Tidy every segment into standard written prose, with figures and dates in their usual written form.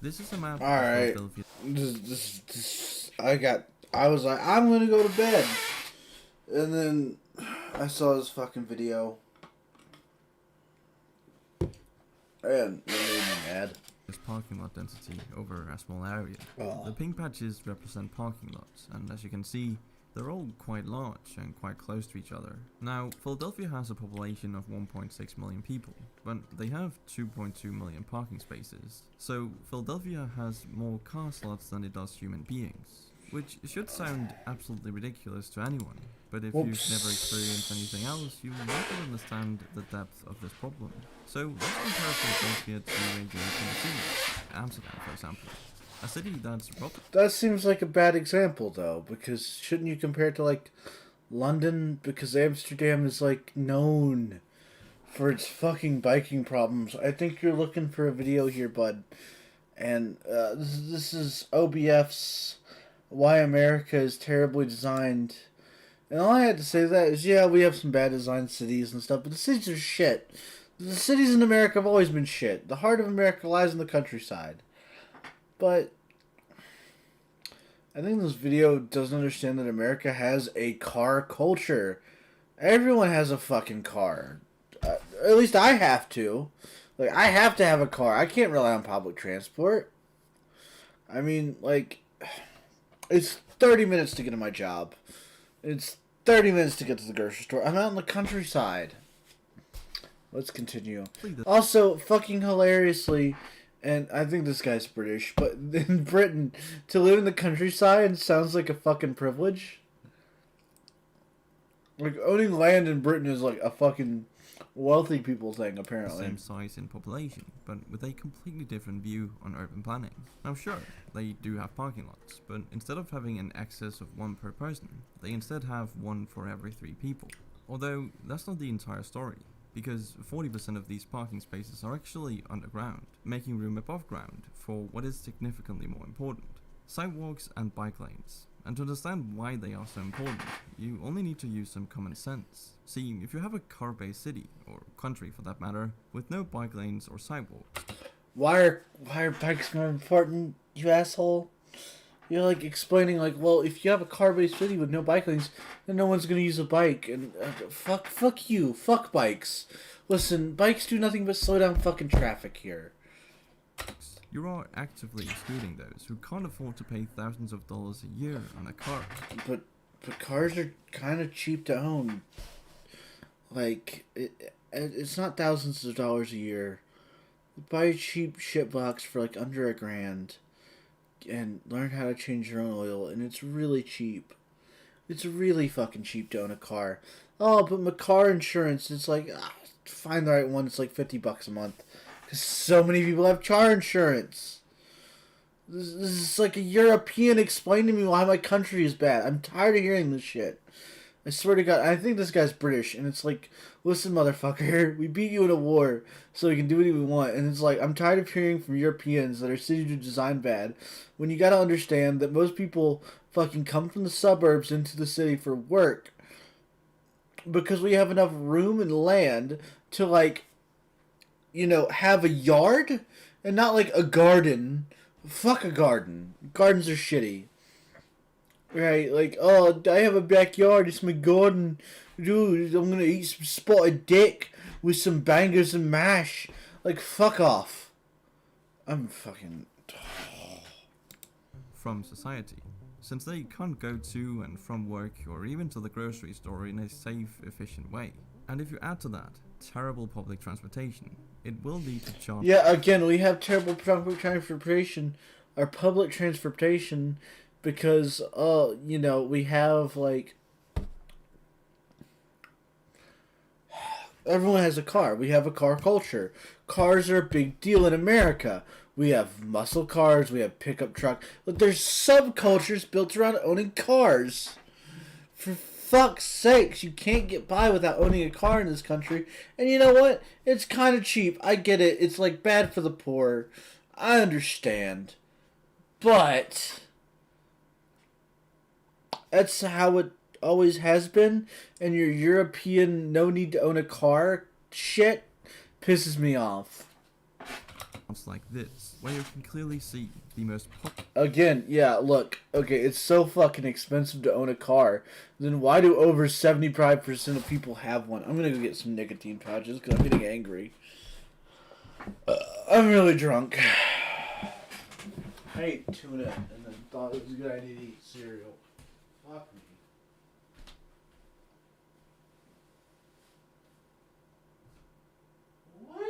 This is a map of Alright. Philadelphia. I was like, I'm gonna go to bed. And then I saw this fucking video. And it made me mad. Parking lot density over a small area. Oh. The pink patches represent parking lots, and as you can see, they're all quite large and quite close to each other. Now, Philadelphia has a population of 1.6 million people, but they have 2.2 million parking spaces. So, Philadelphia has more car slots than it does human beings, which should sound absolutely ridiculous to anyone. But if you've never experienced anything else, you might not understand the depth of this problem. So let's compare Philadelphia to a European city, Amsterdam for example. A city that's roughly... That seems like a bad example though, because shouldn't you compare it to like London? Because Amsterdam is like known for its fucking biking problems. I think you're looking for a video here, bud. And this is OBF's Why America is Terribly Designed. And all I had to say to that is, yeah, we have some bad designed cities and stuff, but the cities are shit. The cities in America have always been shit. The heart of America lies in the countryside. But I think this video doesn't understand that America has a car culture. Everyone has a fucking car. At least I have to. Like, I have to have a car. I can't rely on public transport. I mean, like, it's 30 minutes to get to my job. It's 30 minutes to get to the grocery store. I'm out in the countryside. Let's continue. Also, fucking hilariously, and I think this guy's British, but in Britain, to live in the countryside sounds like a fucking privilege. Like, owning land in Britain is like a fucking wealthy people thing, apparently. Same size in population, but with a completely different view on urban planning. Now sure, they do have parking lots, but instead of having an excess of one per person, they instead have one for every 3 people. Although, that's not the entire story, because 40% of these parking spaces are actually underground, making room above ground for what is significantly more important: sidewalks and bike lanes. And to understand why they are so important, you only need to use some common sense. See, if you have a car-based city, or country for that matter, with no bike lanes or sidewalks... Why are bikes more important, you asshole? You're like explaining like, well, if you have a car-based city with no bike lanes, then no one's gonna use a bike, and fuck you, fuck bikes. Listen, bikes do nothing but slow down fucking traffic here. You are actively excluding those who can't afford to pay thousands of dollars a year on a car. But cars are kind of cheap to own. Like, it's not thousands of dollars a year. Buy a cheap shit box for like under $1,000 and learn how to change your own oil, and it's really cheap. It's really fucking cheap to own a car. Oh, but my car insurance, it's like, find the right one, it's like $50 a month. Because so many people have car insurance. This is like a European explain to me why my country is bad. I'm tired of hearing this shit. I swear to God, I think this guy's British, and it's like, listen, motherfucker, we beat you in a war, so we can do what we want. And it's like, I'm tired of hearing from Europeans that our cities are designed bad, when you gotta understand that most people fucking come from the suburbs into the city for work, because we have enough room and land to, like, you know, have a yard, and not like a garden. Fuck a garden. Gardens are shitty. Right, like, oh, I have a backyard, it's my garden. Dude, I'm gonna eat some spotted dick with some bangers and mash. Like, fuck off. I'm fucking... from society, since they can't go to and from work or even to the grocery store in a safe, efficient way. And if you add to that terrible public transportation, it will lead to charge. Yeah, again, we have terrible public transportation, or public transportation, because, you know, we have, like, everyone has a car. We have a car culture. Cars are a big deal in America. We have muscle cars, we have pickup truck. But there's subcultures built around owning cars. For fuck's sakes, you can't get by without owning a car in this country. And you know what? It's kind of cheap. I get it. It's like bad for the poor. I understand. But that's how it always has been. And your European no need to own a car shit pisses me off. like this, where you can clearly see the most Again, yeah, look, okay, it's so fucking expensive to own a car. Then why do over 75% of people have one? I'm gonna go get some nicotine pouches because I'm getting angry. I'm really drunk. I ate tuna and then thought it was a good idea to eat cereal. Fuck me. Woo!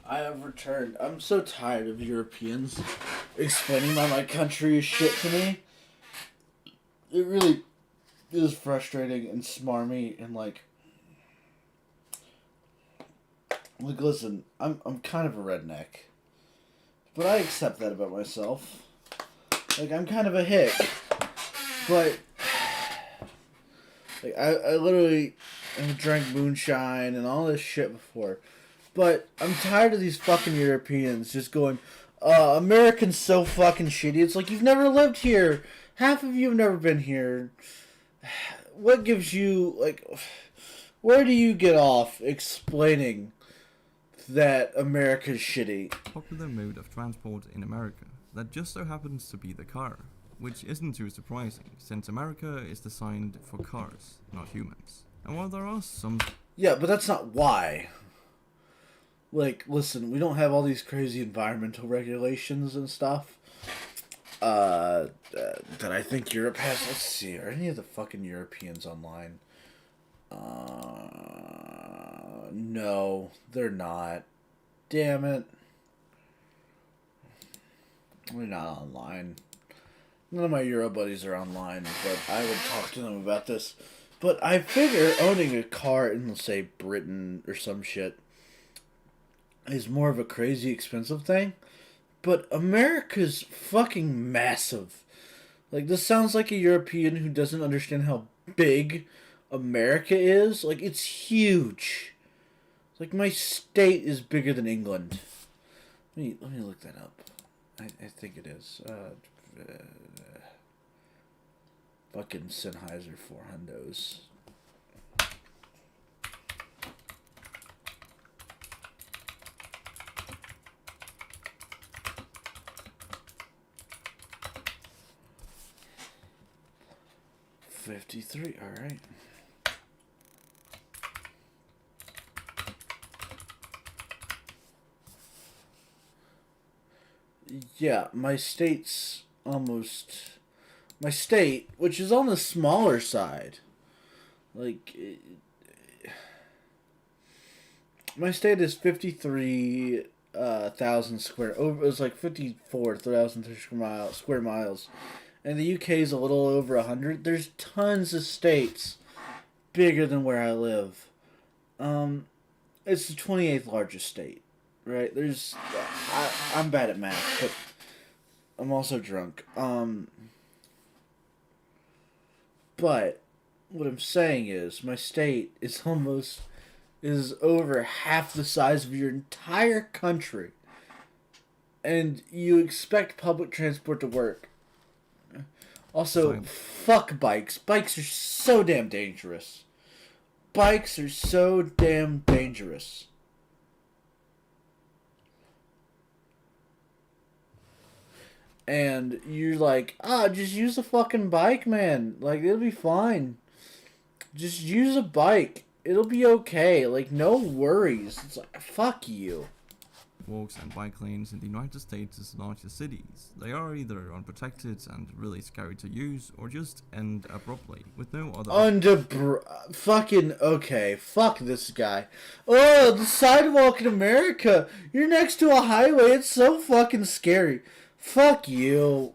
I have returned. I'm so tired of Europeans explaining why my country is shit to me. It really is frustrating and smarmy and like listen, I'm kind of a redneck. But I accept that about myself. Like I'm kind of a hick. But like I literally have drank moonshine and all this shit before. But I'm tired of these fucking Europeans just going, Americans so fucking shitty. It's like, you've never lived here. Half of you have never been here. What gives you, like, where do you get off explaining that America's shitty? popular mode of transport in America that just so happens to be the car, which isn't too surprising, since America is designed for cars, not humans. And while there are some Yeah, but that's not why. Like, listen, we don't have all these crazy environmental regulations and stuff that I think Europe has. Let's see, are any of the fucking Europeans online? No, they're not. Damn it. They're not online. None of my Euro buddies are online, but I would talk to them about this. But I figure owning a car in, let's say, Britain or some shit is more of a crazy expensive thing. But America's fucking massive. Like, this sounds like a European who doesn't understand how big America is. Like, it's huge. Like, my state is bigger than England. Let me look that up. I think it is. Fucking Sennheiser 400s. $53. All right. Yeah, my state, which is on the smaller side, like, my state is 53,000 square, over, it's like 54,000 square miles, and the UK is a little over 100. There's tons of states bigger than where I live. It's the 28th largest state. Right, I'm bad at math, but I'm also drunk. But what I'm saying is my state is over half the size of your entire country, and you expect public transport to work. Also, Same. fuck bikes. Bikes are so damn dangerous. Bikes are so damn dangerous. And you're like, just use a fucking bike, man. Like, it'll be fine. Just use a bike. It'll be okay. Like, no worries. It's like, fuck you. walks and bike lanes in the United States' largest cities. They are either unprotected and really scary to use, or just end abruptly, with no other fucking okay, fuck this guy. Oh, the sidewalk in America. You're next to a highway. It's so fucking scary. Fuck you.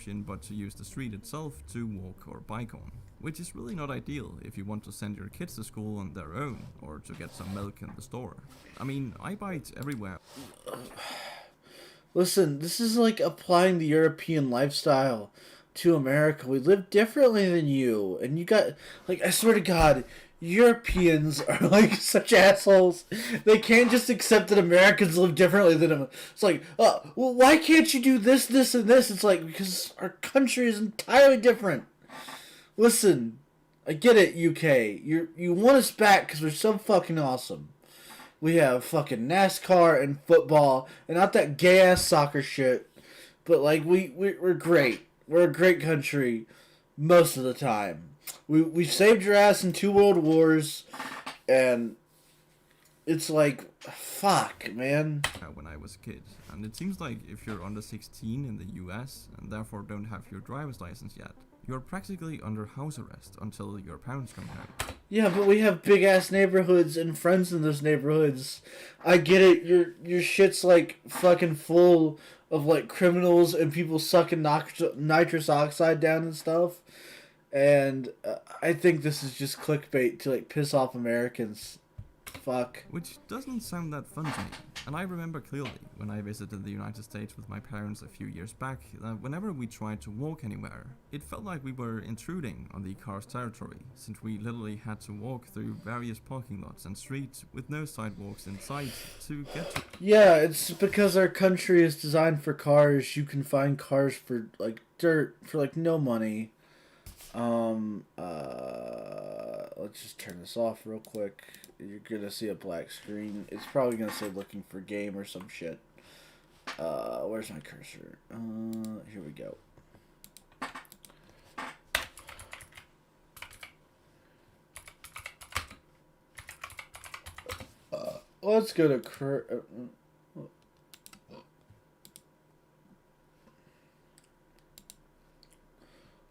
option but to use the street itself to walk or bike on. Which is really not ideal if you want to send your kids to school on their own, or to get some milk in the store. I mean, I bike everywhere. Listen, this is like applying the European lifestyle to America. We live differently than you. And you got, like, I swear to God, Europeans are like such assholes. They can't just accept that Americans live differently than them. It's like, well, why can't you do this, this, and this? It's like, because our country is entirely different. Listen, I get it, UK. You want us back because we're so fucking awesome. We have fucking NASCAR and football, and not that gay ass soccer shit. But like we're great. We're a great country most of the time. We saved your ass in 2 world wars, and it's like, fuck, man. When I was a kid, and it seems like if you're under 16 in the US and therefore don't have your driver's license yet, you're practically under house arrest until your parents come home. Yeah, but we have big ass neighborhoods and friends in those neighborhoods. I get it. Your shit's like fucking full of like criminals and people sucking nitrous oxide down and stuff. And I think this is just clickbait to like piss off Americans. Fuck. Which doesn't sound that fun to me. And I remember clearly when I visited the United States with my parents a few years back that whenever we tried to walk anywhere, it felt like we were intruding on the car's territory, since we literally had to walk through various parking lots and streets with no sidewalks in sight to get to. Yeah, it's because our country is designed for cars. You can find cars for like dirt for like no money. Let's just turn this off real quick. You're gonna see a black screen. It's probably gonna say looking for game or some shit. Where's my cursor? Here we go. Let's go to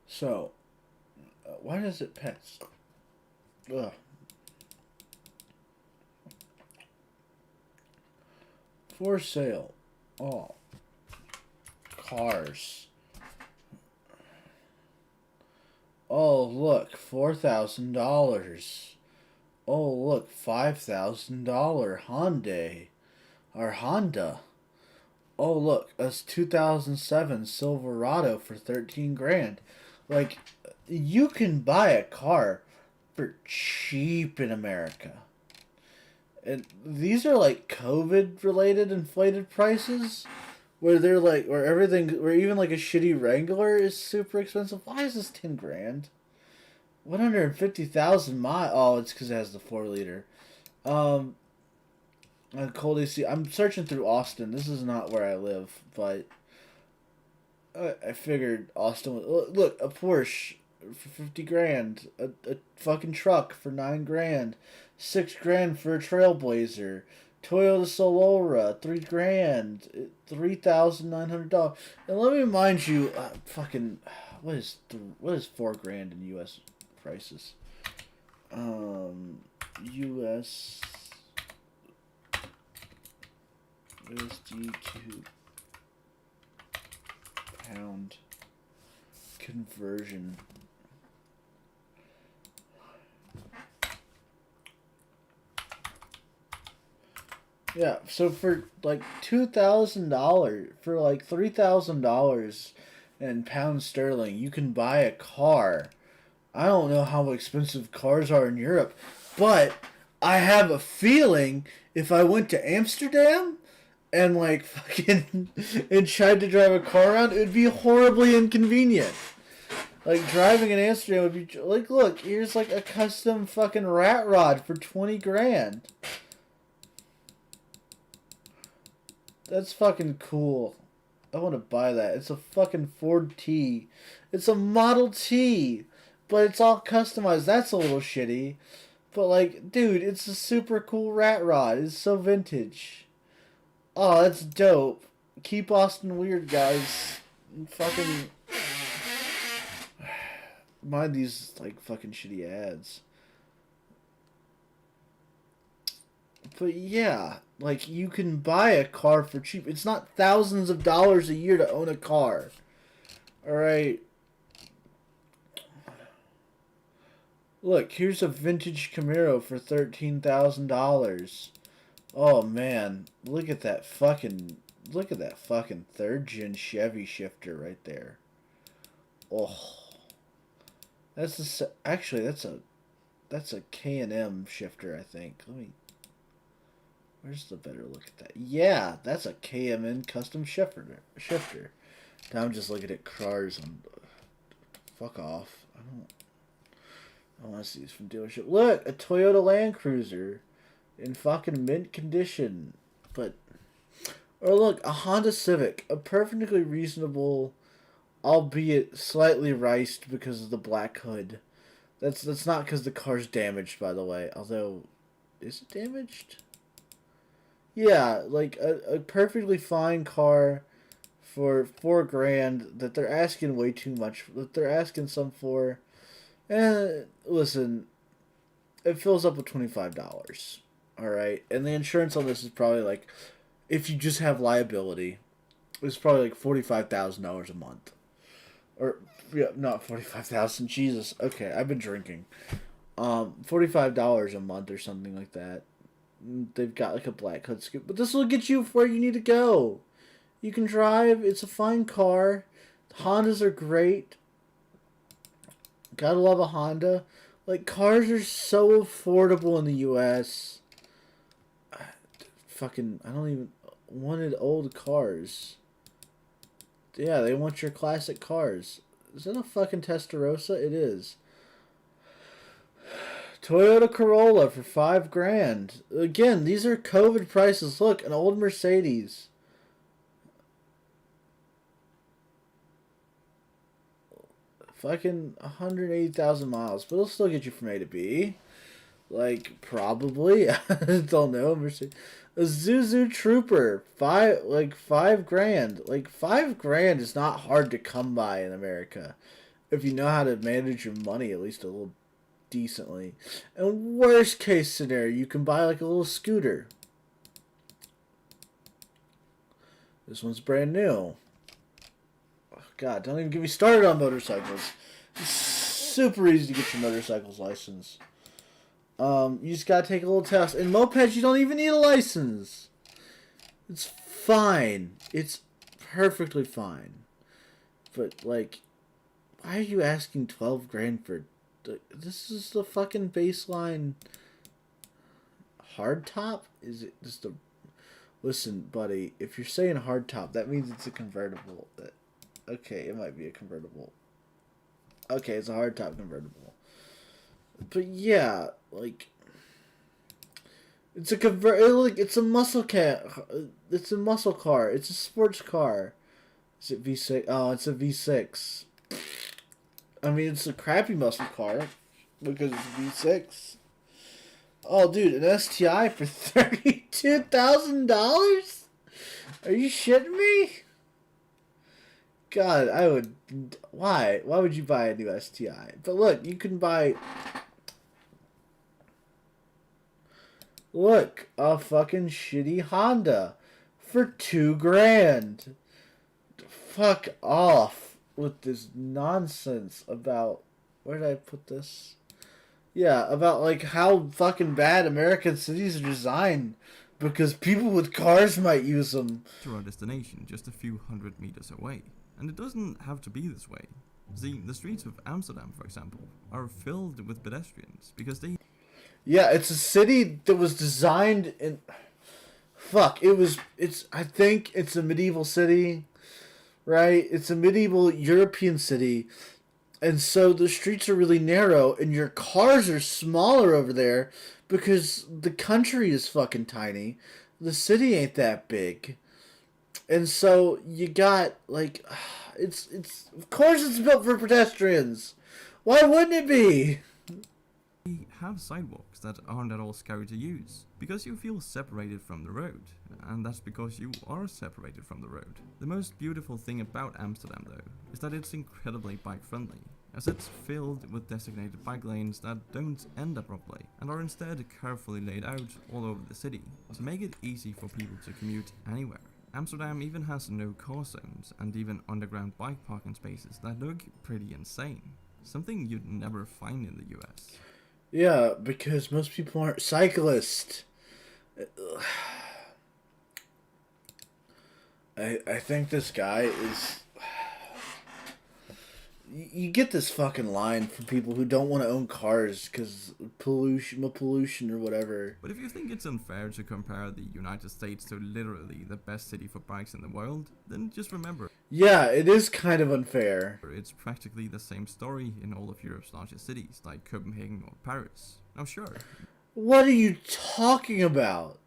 So, why does it pets? Ugh. For sale, all cars. Oh look, $4,000. Oh look, $5,000 Hyundai, or Honda. Oh look, a 2007 Silverado for 13 grand. Like, you can buy a car for cheap in America. And these are like COVID related inflated prices where they're like, where everything, where even like a shitty Wrangler is super expensive. Why is this 10 grand? 150,000 miles. Oh, it's because it has the 4-liter. Cold AC. I'm searching through Austin. This is not where I live, but I figured Austin was, look, a Porsche for 50 grand, a fucking truck for 9 grand, 6 grand for a Trailblazer, Toyota Solara, 3 grand, $3,900. And let me remind you, fucking, what is 4 grand in U.S. prices? U.S. USD to pound conversion. Yeah, so for like $2,000, for like $3,000 in pounds sterling, you can buy a car. I don't know how expensive cars are in Europe, but I have a feeling if I went to Amsterdam and like fucking and tried to drive a car around, it would be horribly inconvenient. Like driving in Amsterdam would be like, look, here's like a custom fucking rat rod for 20 grand. That's fucking cool. I want to buy that. It's a fucking Ford T. It's a Model T, but it's all customized. That's a little shitty. But like, dude, it's a super cool rat rod. It's so vintage. Oh, that's dope. Keep Austin weird, guys. Fucking mind these like fucking shitty ads. But yeah, like you can buy a car for cheap. It's not thousands of dollars a year to own a car. All right. Look, here's a vintage Camaro for $13,000. Oh man, look at that fucking third gen Chevy shifter right there. Oh, actually that's a K&M shifter, I think. Where's the better look at that? Yeah, that's a K&M custom shifter. Now I'm just looking at cars on. Fuck off. I want to see these from dealership. Look, a Toyota Land Cruiser in fucking mint condition. Or look, a Honda Civic, a perfectly reasonable, albeit slightly riced because of the black hood. That's not because the car's damaged, by the way. Although, is it damaged? Yeah, like a perfectly fine car for $4,000 that they're asking way too much. That they're asking some for. Listen, it fills up with $25. Alright? And the insurance on this is probably like, if you just have liability, it's probably like $45,000 a month. Or, yeah, not 45,000. Jesus. Okay, I've been drinking. $45 a month or something like that. They've got like a black hood scoop. But this will get you where you need to go. You can drive. It's a fine car. Hondas are great. Gotta love a Honda. Like, cars are so affordable in the U.S. I don't even wanted old cars. Yeah, they want your classic cars. Is that a fucking Testarossa? It is. Toyota Corolla for $5,000. Again, these are COVID prices. Look, an old Mercedes. Fucking 180,000 miles, but it'll still get you from A to B. Like, probably. I don't know. Mercedes. A Zuzu Trooper, $5,000. Like $5,000 is not hard to come by in America, if you know how to manage your money at least a little decently. And worst case scenario, you can buy like a little scooter. This one's brand new. Oh, God, don't even get me started on motorcycles. It's super easy to get your motorcycle's license. You just gotta take a little test. In mopeds, you don't even need a license. It's fine. It's perfectly fine. But, like, why are you asking $12,000 for... This is the fucking baseline hardtop? Is it just a... Listen, buddy, if you're saying hardtop, that means it's a convertible. Okay, it might be a convertible. Okay, it's a hardtop convertible. But yeah, like... It's a muscle car. It's a muscle car. It's a sports car. Is it V6? Oh, it's a V6. I mean, it's a crappy muscle car because it's V6. Oh, dude, an STI for $32,000? Are you shitting me? God, I would... Why? Why would you buy a new STI? But look, you can buy... Look, a fucking shitty Honda for $2,000. Fuck off with this nonsense about... Where did I put this? Yeah, about like how fucking bad American cities are designed because people with cars might use them. To our destination just a few hundred meters away. And it doesn't have to be this way. See, the streets of Amsterdam, for example, are filled with pedestrians because they... Yeah, it's a city that was designed in... Fuck, I think it's a medieval city, right? It's a medieval European city. And so the streets are really narrow and your cars are smaller over there because the country is fucking tiny. The city ain't that big. And so you got like it's of course it's built for pedestrians. Why wouldn't it be? They have sidewalks that aren't at all scary to use, because you feel separated from the road, and that's because you are separated from the road. The most beautiful thing about Amsterdam though, is that it's incredibly bike friendly, as it's filled with designated bike lanes that don't end abruptly, and are instead carefully laid out all over the city, to make it easy for people to commute anywhere. Amsterdam even has no car zones, and even underground bike parking spaces that look pretty insane, something you'd never find in the US. Yeah, because most people aren't cyclists. I think this guy is... You get this fucking line from people who don't want to own cars because pollution or whatever. But if you think it's unfair to compare the United States to literally the best city for bikes in the world, then just remember. Yeah, it is kind of unfair. It's practically the same story in all of Europe's largest cities, like Copenhagen or Paris. Now sure. What are you talking about?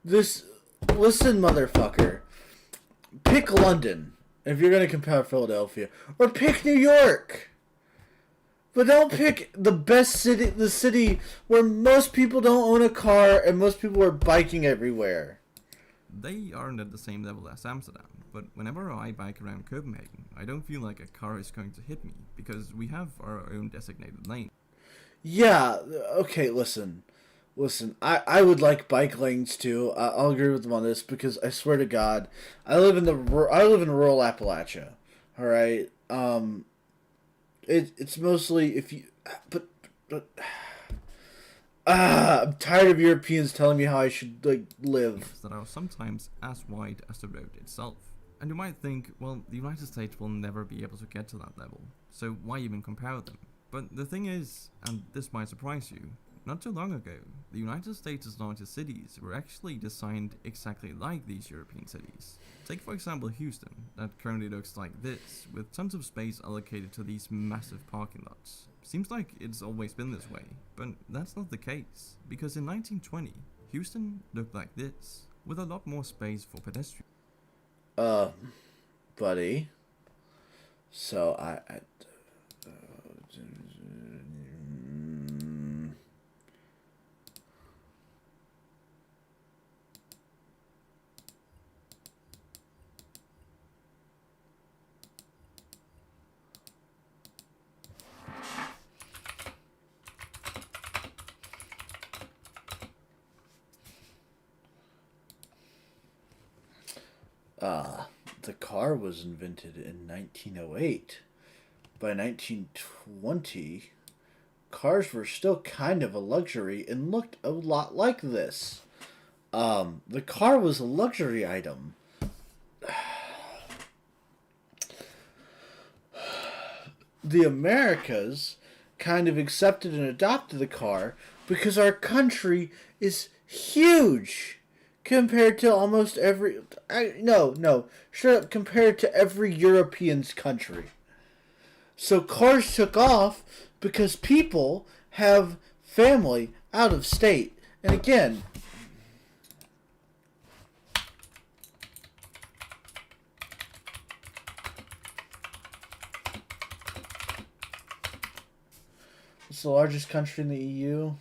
Listen, motherfucker. Pick London if you're going to compare Philadelphia. Or pick New York. But don't pick the best city, the city where most people don't own a car and most people are biking everywhere. They aren't at the same level as Amsterdam, but whenever I bike around Copenhagen, I don't feel like a car is going to hit me, because we have our own designated lane. Yeah, okay, listen, I would like bike lanes too. I'll agree with them on this, because I swear to God, I live in rural Appalachia. All right, it's mostly if you, but I'm tired of Europeans telling me how I should live. That are sometimes as wide as the road itself. And you might think, well, the United States will never be able to get to that level, so why even compare them? But the thing is, and this might surprise you, not too long ago, the United States' largest cities were actually designed exactly like these European cities. Take for example Houston, that currently looks like this, with tons of space allocated to these massive parking lots. Seems like it's always been this way, but that's not the case, because in 1920, Houston looked like this, with a lot more space for pedestrians. Buddy, so the car was invented in 1908. By 1920, cars were still kind of a luxury and looked a lot like this. The car was a luxury item. The Americas kind of accepted and adopted the car because our country is huge compared to almost every... compared to every European's country. So cars took off because people have family out of state. And again, it's the largest country in the EU.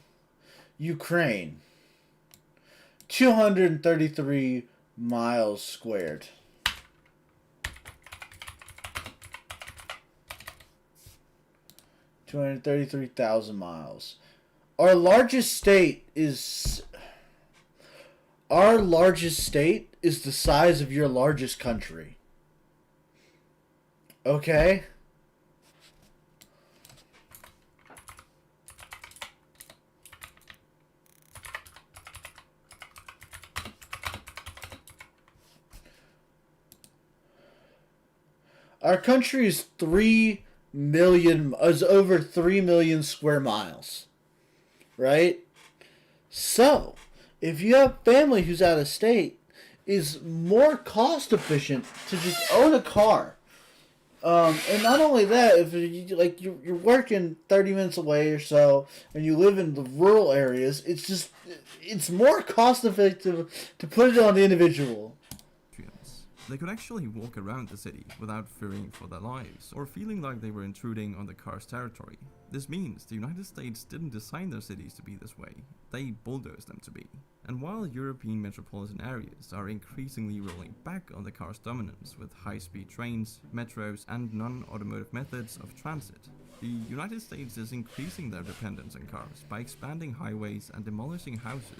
Ukraine. 233 miles squared. 233,000 miles. Our largest state is the size of your largest country. Okay? Our country is over 3 million square miles. Right? So, if you have family who's out of state, it's more cost efficient to just own a car. And not only that, if you're working 30 minutes away or so, and you live in the rural areas, it's more cost effective to put it on the individual. They could actually walk around the city without fearing for their lives, or feeling like they were intruding on the car's territory. This means the United States didn't design their cities to be this way, they bulldozed them to be. And while European metropolitan areas are increasingly rolling back on the car's dominance with high-speed trains, metros, and non-automotive methods of transit, the United States is increasing their dependence on cars by expanding highways and demolishing houses.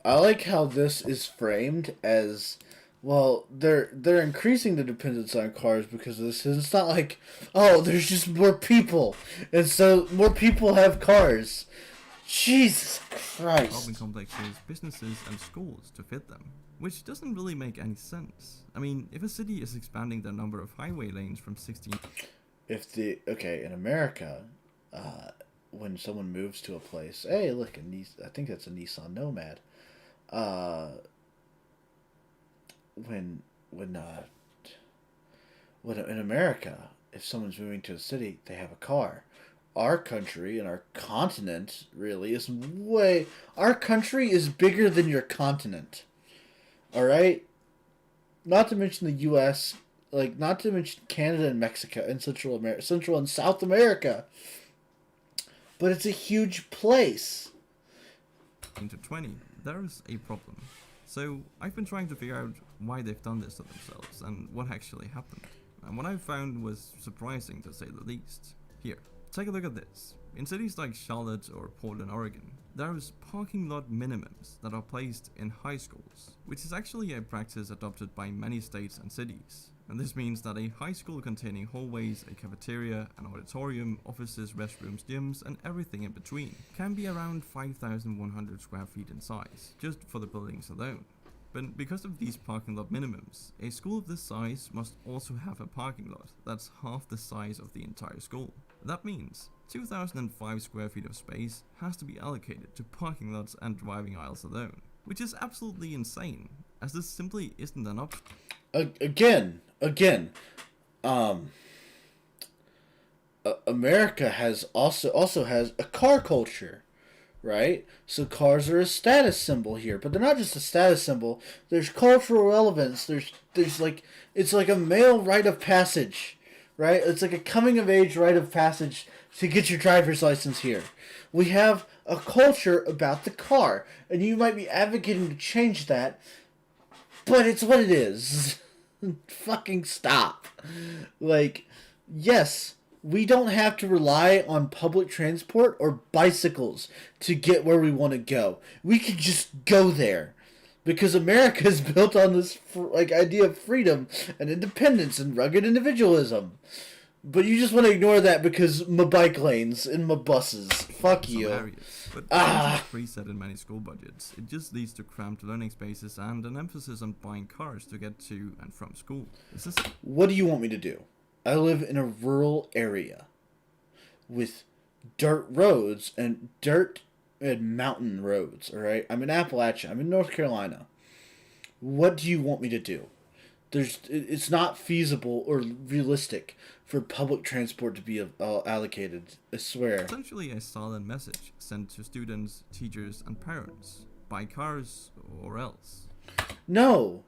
I like how this is framed as, well, they're increasing the dependence on cars because of this. It's not like, oh, there's just more people, and so more people have cars. Jesus Christ. Apartment complexes, businesses, and schools to fit them, which doesn't really make any sense. I mean, if a city is expanding their number of highway lanes from 16... in America, when someone moves to a place, hey, look, I think that's a Nissan Nomad. When in America, if someone's moving to a city, they have a car. Our country and our continent really is our country is bigger than your continent. All right? Not to mention the US, not to mention Canada and Mexico and Central and South America. But it's a huge place. Into 20, there's a problem. So I've been trying to figure out why they've done this to themselves and what actually happened. And what I found was surprising to say the least. Here, take a look at this. In cities like Charlotte or Portland, Oregon, there's parking lot minimums that are placed in high schools, which is actually a practice adopted by many states and cities. And this means that a high school containing hallways, a cafeteria, an auditorium, offices, restrooms, gyms, and everything in between can be around 5,100 square feet in size, just for the buildings alone. But because of these parking lot minimums, a school of this size must also have a parking lot that's half the size of the entire school. That means 2,005 square feet of space has to be allocated to parking lots and driving aisles alone, which is absolutely insane, as this simply isn't an option. America has also has a car culture, right? So cars are a status symbol here, but they're not just a status symbol. There's cultural relevance. There's like, it's like a male rite of passage, right? It's like a coming of age rite of passage to get your driver's license here. We have a culture about the car, and you might be advocating to change that, but it's what it is. Fucking stop. Yes, we don't have to rely on public transport or bicycles to get where we want to go. We can just go there. Because America is built on this idea of freedom and independence and rugged individualism. But you just want to ignore that because my bike lanes and my buses. Fuck you. But it's preset in many school budgets. It just leads to cramped learning spaces and an emphasis on buying cars to get to and from school. What do you want me to do? I live in a rural area with dirt roads and mountain roads, alright? I'm in Appalachia. I'm in North Carolina. What do you want me to do? It's not feasible or realistic for public transport to be allocated, I swear. Essentially a silent message sent to students, teachers, and parents. Buy cars or else. No,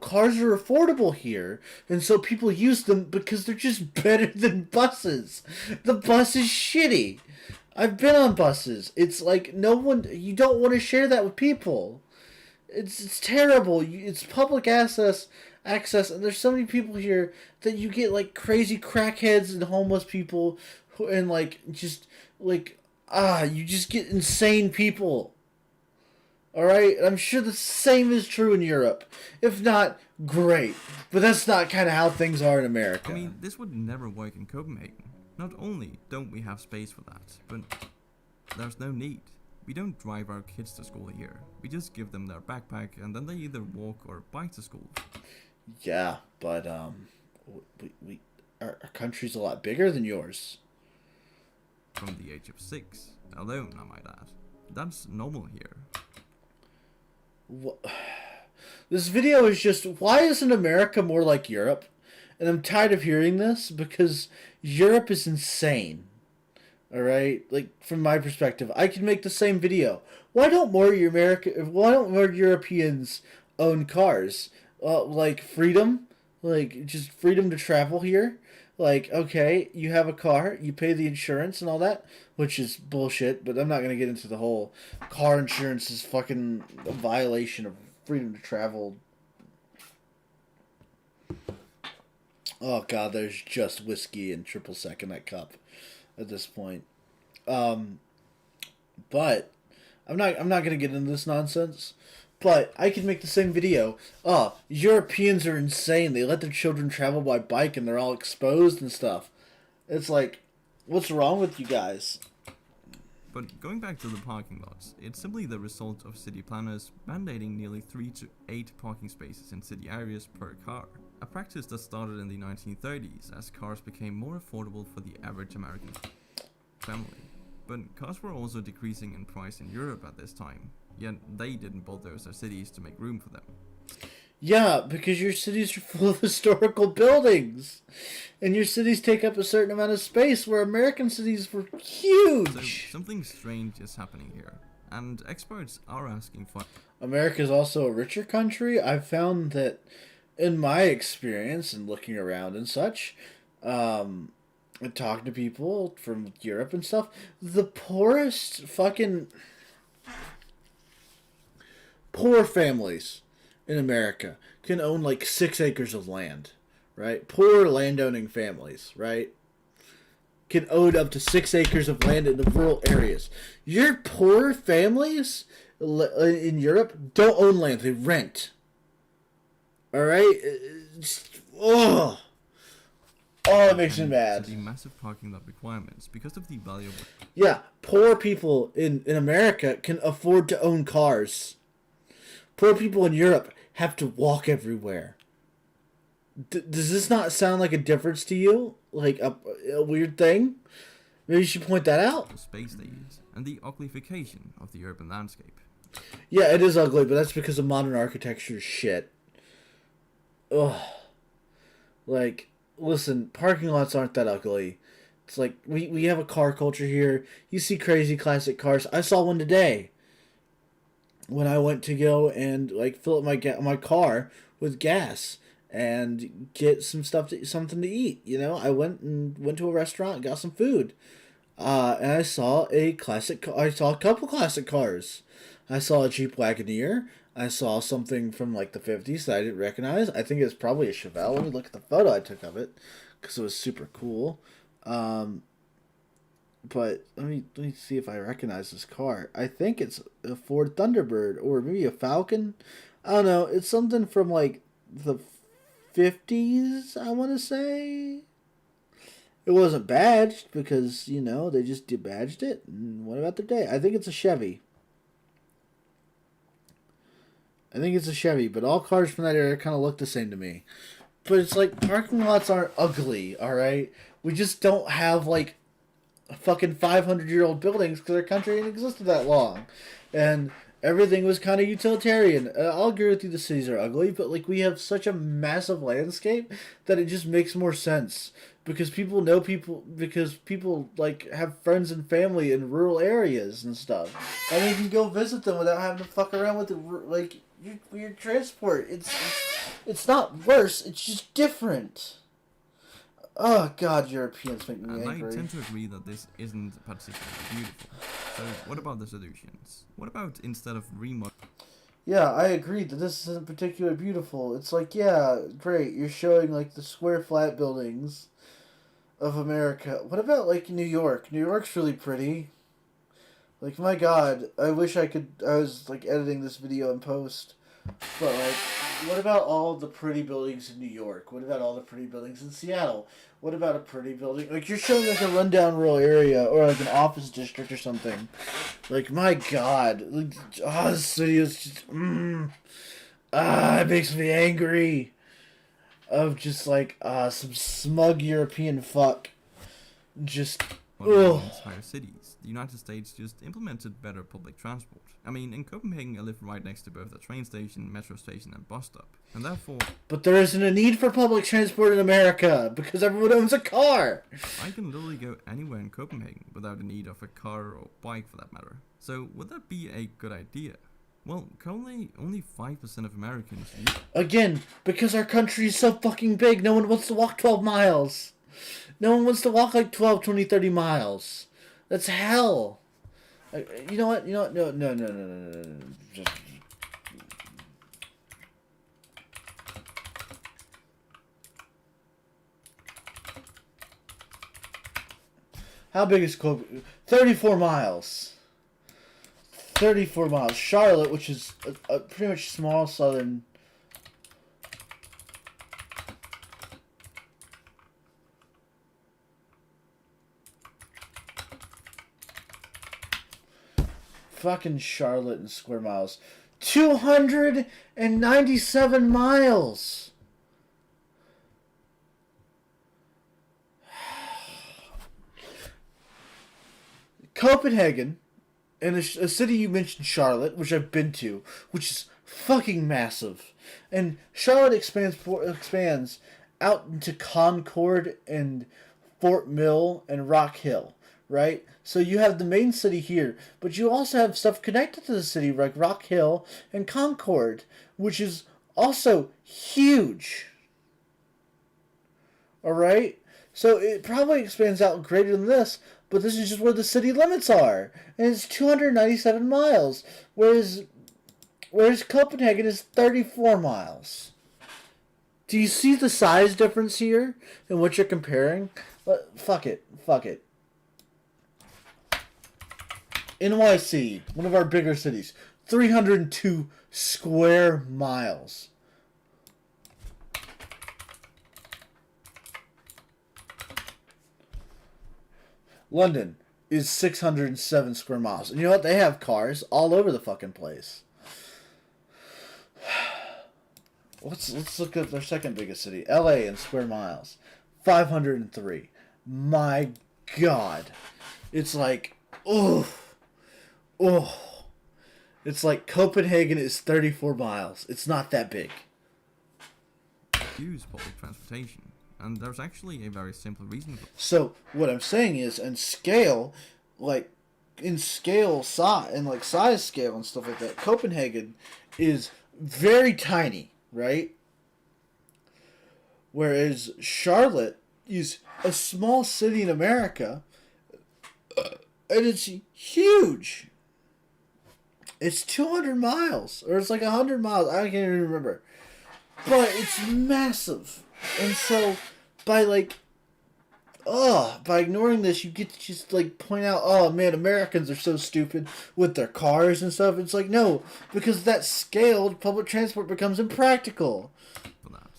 cars are affordable here, and so people use them because they're just better than buses. The bus is shitty. I've been on buses. It's like you don't want to share that with people. It's terrible. It's public access, and there's so many people here that you get like crazy crackheads and homeless people you just get insane people. Alright? I'm sure the same is true in Europe. If not, great. But that's not kind of how things are in America. I mean, this would never work in Copenhagen. Not only don't we have space for that, but there's no need. We don't drive our kids to school here. We just give them their backpack and then they either walk or bike to school. Yeah, but our country's a lot bigger than yours. From the age of 6 alone, I might add. That's normal here. This video is just, why isn't America more like Europe? And I'm tired of hearing this because Europe is insane. Alright? From my perspective, I can make the same video. Why don't more Europeans own cars? like freedom, like just freedom to travel here. Like, okay, you have a car, you pay the insurance and all that, which is bullshit. But I'm not gonna get into the whole car insurance is fucking a violation of freedom to travel. Oh god, there's just whiskey and triple sec in that cup at this point. Um, but I'm not gonna get into this nonsense. But I can make the same video. Oh, Europeans are insane. They let their children travel by bike and they're all exposed and stuff. It's like, what's wrong with you guys? But going back to the parking lots, it's simply the result of city planners mandating nearly 3 to 8 parking spaces in city areas per car. A practice that started in the 1930s as cars became more affordable for the average American family. But cars were also decreasing in price in Europe at this time, yet they didn't bulldoze their cities to make room for them. Yeah, because your cities are full of historical buildings. And your cities take up a certain amount of space where American cities were huge. So something strange is happening here, and experts are asking for... America is also a richer country. I've found that in my experience and looking around and such, and talking to people from Europe and stuff, the poorest fucking poor families in America can own like 6 acres of land, right? Poor landowning families, right? Can own up to 6 acres of land in the rural areas. Your poor families in Europe don't own land, they rent. Alright? Oh, it makes me mad. The massive parking lot requirements because of the value of... Yeah, poor people in America can afford to own cars. Poor people in Europe have to walk everywhere. Does this not sound like a difference to you? Like a weird thing? Maybe you should point that out. The space they use, and the uglification of the urban landscape. Yeah, it is ugly, but that's because of modern architecture shit. Ugh. Like, listen, parking lots aren't that ugly. It's like, we have a car culture here. You see crazy classic cars. I saw one today when I went to go and like fill up my car with gas and get something to eat. You know, I went to a restaurant, got some food, and I saw a couple classic cars. I saw a Jeep Wagoneer. I saw something from like the 50s that I didn't recognize. I think it's probably a Chevelle. Let me look at the photo I took of it because it was super cool. But let me see if I recognize this car. I think it's a Ford Thunderbird or maybe a Falcon. I don't know. It's something from like the 50s, I want to say. It wasn't badged because, you know, they just debadged it and went about their day. I think it's a Chevy. But all cars from that era kind of look the same to me. But it's like, parking lots aren't ugly, alright? We just don't have, like, fucking 500-year-old buildings because our country ain't existed that long. And everything was kind of utilitarian. I'll agree with you the cities are ugly, but, like, we have such a massive landscape that it just makes more sense. Because people know people, like, have friends and family in rural areas and stuff. And you can go visit them without having to fuck around with your transport. It's not worse, it's just different. Oh god, Europeans make me angry. I tend to agree that this isn't particularly beautiful. So what about the solutions? What about instead of remodel? Yeah, I agree that this isn't particularly beautiful. It's like, yeah, great, you're showing like the square flat buildings of America. What about like New York? New York's really pretty. Like, my god, I wish I was like editing this video in post. But like, what about all the pretty buildings in New York? What about all the pretty buildings in Seattle? What about a pretty building? Like, you're showing like a rundown rural area or like an office district or something. Like, my god. Like, this video is just, it makes me angry. Of just like, some smug European fuck. Just, entire cities. The United States just implemented better public transport. I mean, in Copenhagen, I live right next to both a train station, metro station, and bus stop. And therefore... But there isn't a need for public transport in America, because everyone owns a car! I can literally go anywhere in Copenhagen without the need of a car or bike for that matter. So, would that be a good idea? Well, currently only 5% of Americans use. Again, because our country is so fucking big, no one wants to walk 12 miles. No one wants to walk like 12, 20, 30 miles. That's hell. You know what? You know what? No, no, no, no, no, no, no. Just... How big is Kobe? 34 miles. 34 miles. Charlotte, which is a pretty much small southern... Fucking Charlotte in square miles. 297 miles! Copenhagen, and a city you mentioned, Charlotte, which I've been to, which is fucking massive. And Charlotte expands out into Concord and Fort Mill and Rock Hill, right? So you have the main city here, but you also have stuff connected to the city like Rock Hill and Concord, which is also huge. Alright? So it probably expands out greater than this, but this is just where the city limits are. And it's 297 miles, whereas Copenhagen is 34 miles. Do you see the size difference here in what you're comparing? Fuck it. NYC, one of our bigger cities, 302 square miles. London is 607 square miles. And you know what? They have cars all over the fucking place. Let's look at their second biggest city, LA, in square miles. 503. My God. It's like, oh. It's like Copenhagen is 34 miles. It's not that big. Use public transportation. And there's actually a very simple reason for it. So what I'm saying is, in scale, like in scale size and like size scale and stuff like that, Copenhagen is very tiny, right? Whereas Charlotte is a small city in America, and it's huge. It's 200 miles, or it's like 100 miles. I can't even remember, but it's massive, and so by ignoring this, you get to just like point out, oh man, Americans are so stupid with their cars and stuff. It's like, no, because that scaled public transport becomes impractical. For that,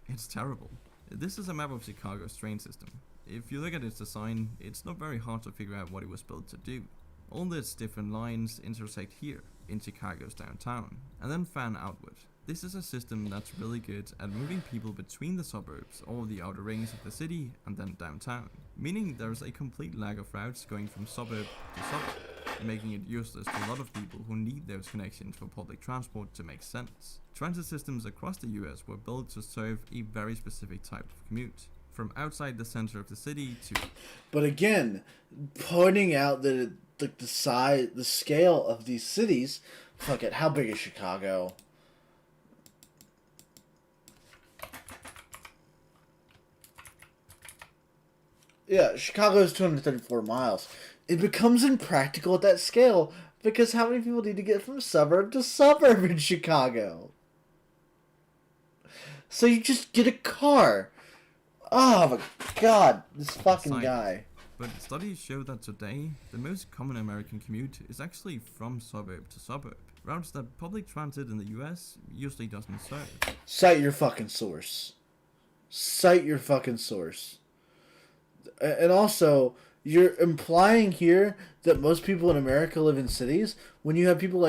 it's terrible. This is a map of Chicago's train system. If you look at its design, it's not very hard to figure out what it was built to do. All its different lines intersect here, in Chicago's downtown, and then fan outward. This is a system that's really good at moving people between the suburbs or the outer rings of the city and then downtown, meaning there's a complete lack of routes going from suburb to suburb, making it useless to a lot of people who need those connections for public transport to make sense. Transit systems across the US were built to serve a very specific type of commute, from outside the center of the city to... But again, pointing out that the size, the scale of these cities, fuck it, how big is Chicago? Yeah, Chicago is 234 miles. It becomes impractical at that scale because how many people need to get from suburb to suburb in Chicago? So you just get a car. Oh my God, this fucking guy. But studies show that today, the most common American commute is actually from suburb to suburb, routes that public transit in the US usually doesn't serve. Cite your fucking source. Cite your fucking source. And also, you're implying here that most people in America live in cities when you have people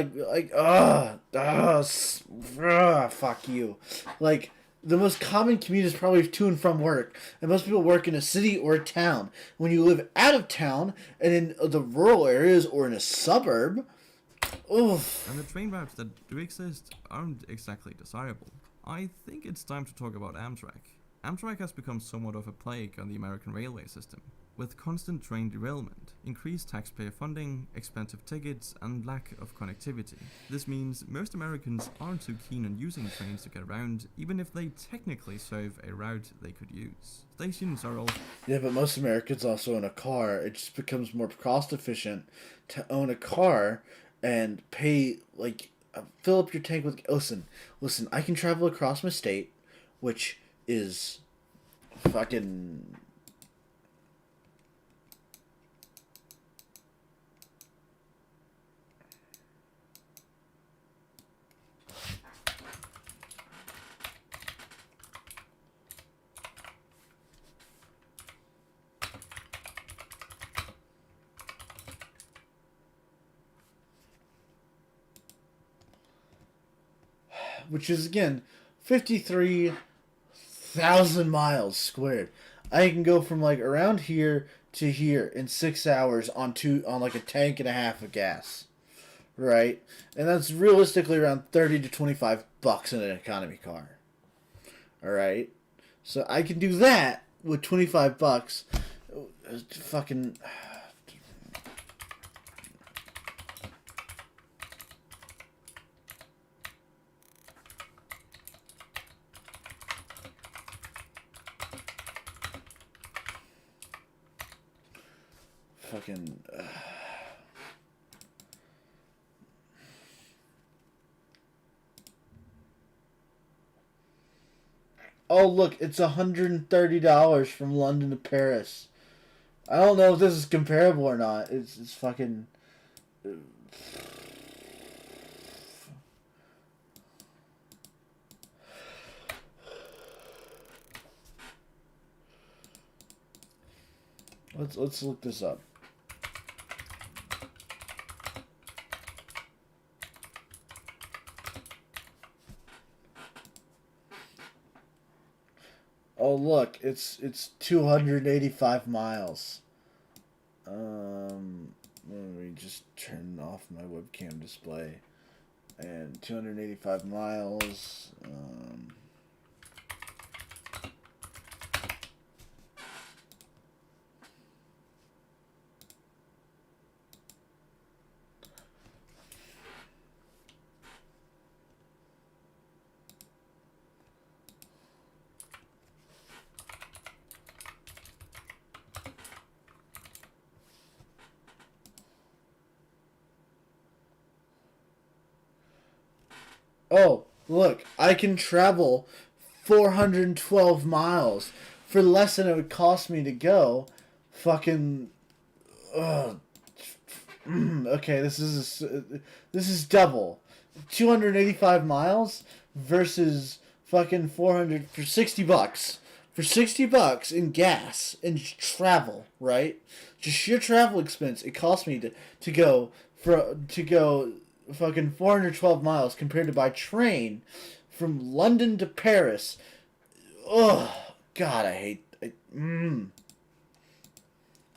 fuck you. Like, the most common commute is probably to and from work. And most people work in a city or a town. When you live out of town and in the rural areas or in a suburb, oof. And the train routes that do exist aren't exactly desirable. I think it's time to talk about Amtrak. Amtrak has become somewhat of a plague on the American railway system. With constant train derailment, increased taxpayer funding, expensive tickets, and lack of connectivity. This means most Americans aren't too keen on using trains to get around, even if they technically serve a route they could use. Stations are also... Yeah, but most Americans also own a car. It just becomes more cost efficient to own a car and pay, like, fill up your tank with... Listen, I can travel across my state, which is fucking... which is, again, 53,000 miles squared. I can go from, like, around here to here in 6 hours on like a tank and a half of gas, right? And that's realistically around 30 to 25 bucks in an economy car. All right, so I can do that with 25 bucks. Fucking. Fucking. Oh, look, it's $130 from London to Paris. I don't know if this is comparable or not. It's fucking... Let's look this up. Oh, look, it's 285 miles. Let me just turn off my webcam display. And 285 miles. Oh, look, I can travel 412 miles for less than it would cost me to go. Fucking, okay, this is double. 285 miles versus fucking 400 for 60 bucks. For 60 bucks in gas and travel, right? Just sheer travel expense. It cost me to go fucking 412 miles compared to by train from London to Paris. Ugh, God, I hate.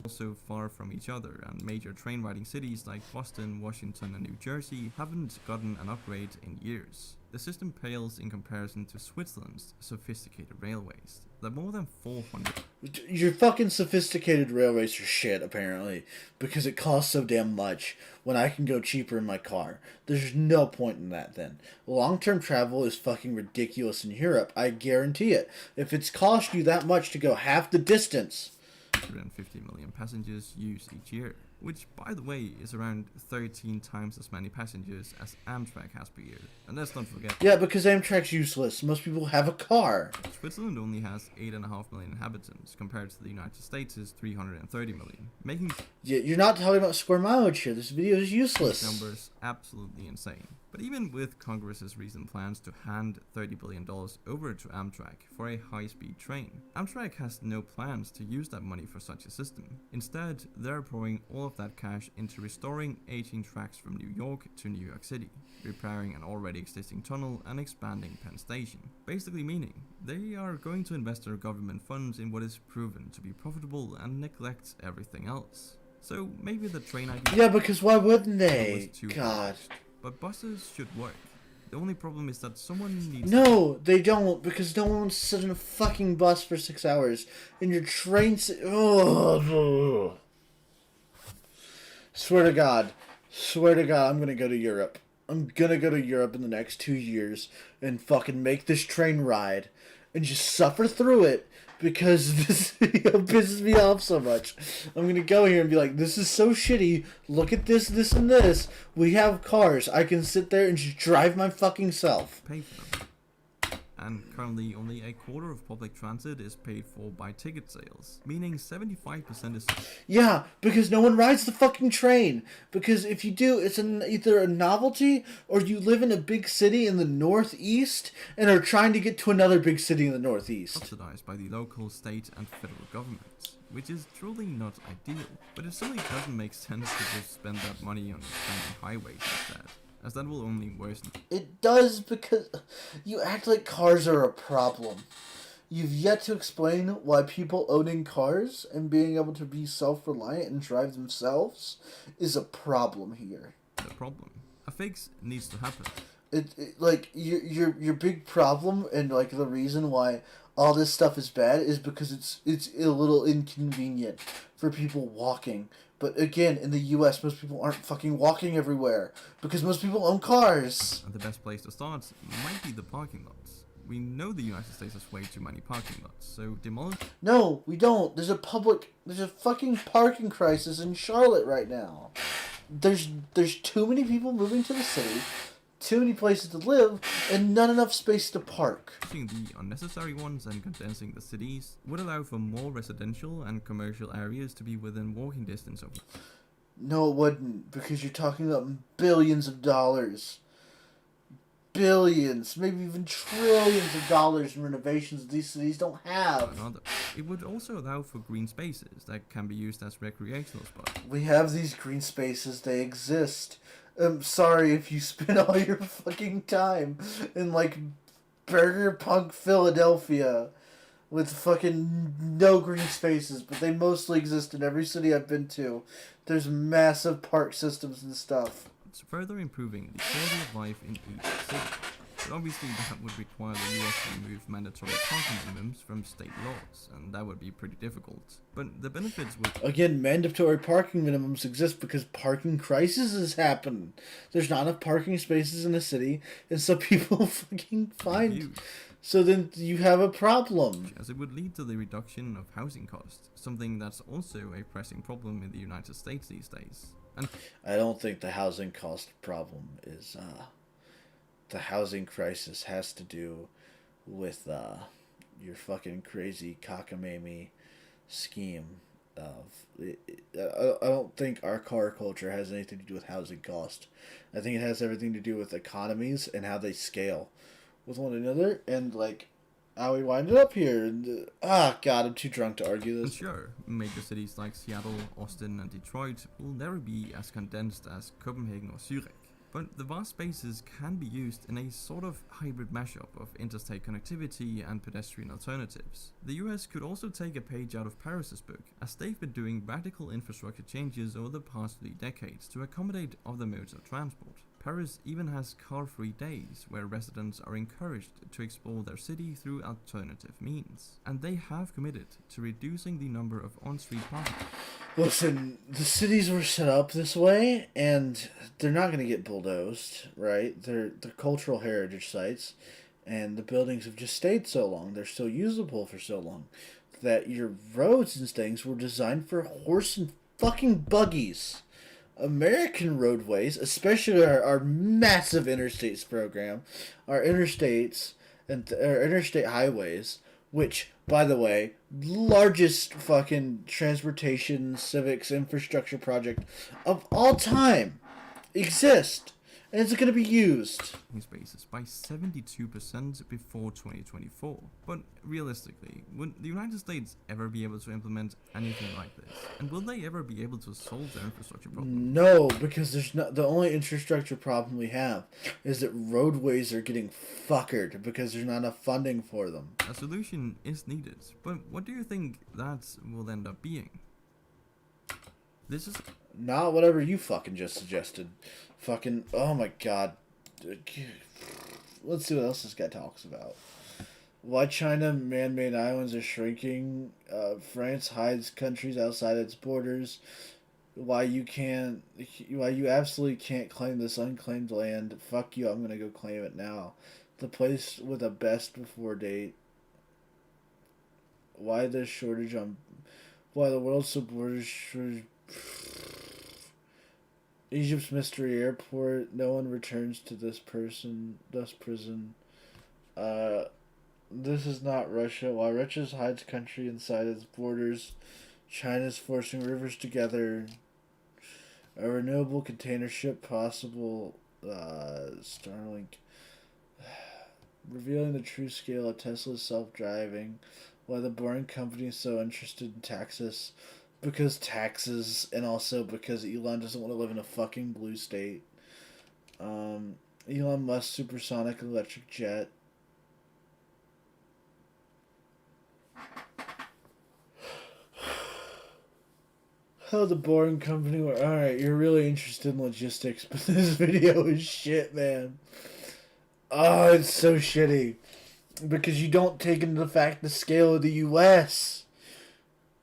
Also far from each other, and major train riding cities like Boston, Washington, and New Jersey haven't gotten an upgrade in years. The system pales in comparison to Switzerland's sophisticated railways. They're more than 400. Your fucking sophisticated railways are shit, apparently, because it costs so damn much when I can go cheaper in my car. There's no point in that then. Long-term travel is fucking ridiculous in Europe, I guarantee it. If it's cost you that much to go half the distance... 150 million passengers use each year, which, by the way, is around 13 times as many passengers as Amtrak has per year. And let's not forget... Yeah, because Amtrak's useless. Most people have a car. Switzerland only has 8.5 million inhabitants, compared to the United States' 330 million, making... Yeah, you're not talking about square mileage here. This video is useless. Numbers absolutely insane. But even with Congress's recent plans to hand $30 billion over to Amtrak for a high-speed train, Amtrak has no plans to use that money for such a system. Instead, they're pouring all of that cash into restoring 18 tracks from New York to New York City, repairing an already existing tunnel and expanding Penn Station. Basically meaning, they are going to invest their government funds in what is proven to be profitable and neglect everything else. So maybe the train idea... Yeah, because why wouldn't they? God. But buses should work. The only problem is that someone needs... No, they don't, because no one wants to sit in a fucking bus for 6 hours. And your train... Oh. Swear to God, I'm gonna go to Europe. I'm gonna go to Europe in the next 2 years and fucking make this train ride and just suffer through it because this video pisses me off so much. I'm gonna go here and be like, this is so shitty. Look at this, this, and this. We have cars. I can sit there and just drive my fucking self. Pay for them. And currently only a quarter of public transit is paid for by ticket sales, meaning 75% is... Yeah, because no one rides the fucking train. Because if you do, it's either a novelty or you live in a big city in the northeast and are trying to get to another big city in the northeast. Subsidized by the local, state, and federal governments, which is truly not ideal. But it simply doesn't make sense to just spend that money on expanding highways instead, as that will only worsen. It does, because you act like cars are a problem. You've yet to explain why people owning cars and being able to be self-reliant and drive themselves is a problem here. The problem. A fix needs to happen. Like your big problem and like the reason why all this stuff is bad is because it's a little inconvenient for people walking. But again, in the US, most people aren't fucking walking everywhere because most people own cars. And the best place to start might be the parking lots. We know the United States has way too many parking lots, so demolish... No, we don't. There's a fucking parking crisis in Charlotte right now. There's too many people moving to the city, too many places to live, and not enough space to park. The unnecessary ones and condensing the cities would allow for more residential and commercial areas to be within walking distance of... No, it wouldn't, because you're talking about billions of dollars. Billions, maybe even trillions of dollars in renovations these cities don't have. It would also allow for green spaces that can be used as recreational spots. We have these green spaces, they exist. I'm sorry if you spend all your fucking time in, like, Burger Punk, Philadelphia with fucking no green spaces, but they mostly exist in every city I've been to. There's massive park systems and stuff. It's further improving the quality of life in each city. But obviously that would require the US to remove mandatory parking minimums from state laws, and that would be pretty difficult. But the benefits would... Again, mandatory parking minimums exist because parking crises happen. There's not enough parking spaces in the city, and so people fucking find... So then you have a problem. As it would lead to the reduction of housing costs, something that's also a pressing problem in the United States these days. And I don't think the housing cost problem is... the housing crisis has to do with your fucking crazy cockamamie scheme of... I don't think our car culture has anything to do with housing cost. I think it has everything to do with economies and how they scale with one another, and like how we winded up here. And God, I'm too drunk to argue this. Sure, major cities like Seattle, Austin, and Detroit will never be as condensed as Copenhagen or Zurich. But the vast spaces can be used in a sort of hybrid mashup of interstate connectivity and pedestrian alternatives. The US could also take a page out of Paris's book, as they've been doing radical infrastructure changes over the past 3 decades to accommodate other modes of transport. Paris even has car-free days, where residents are encouraged to explore their city through alternative means. And they have committed to reducing the number of on-street parking. Listen, the cities were set up this way, and they're not going to get bulldozed, right? They're cultural heritage sites, and the buildings have just stayed so long, they're still usable for so long, that your roads and things were designed for horse and fucking buggies. American roadways, especially our massive interstates program, our interstates and our interstate highways, which, by the way, largest fucking transportation civics infrastructure project of all time, exist, and it's going to be used. Spaces by 72% before 2024. But realistically, would the United States ever be able to implement anything like this? And will they ever be able to solve their infrastructure problem? No, because there's not. The only infrastructure problem we have is that roadways are getting fuckered because there's not enough funding for them. A solution is needed, but what do you think that will end up being? This is not whatever you fucking just suggested. Fucking, oh my God. let's see what else this guy talks about. Why China man-made islands are shrinking. France hides countries outside its borders. Why you absolutely can't claim this unclaimed land. Fuck you, I'm gonna go claim it now. The place with a best before date. Why the shortage on... Why the world's so border shortage... Egypt's mystery airport. No one returns to this prison. This is not Russia. While Russia hides country inside its borders, China's forcing rivers together. A renewable container ship possible. Starlink. Revealing the true scale of Tesla's self-driving. Why the Boring Company is so interested in taxes. Because taxes, and also because Elon doesn't want to live in a fucking blue state. Elon Musk's supersonic electric jet. How the Boring Company were... Alright, you're really interested in logistics, but this video is shit, man. Oh, it's so shitty. Because you don't take into the fact the scale of the U.S.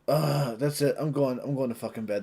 That's it. I'm going to fucking bed.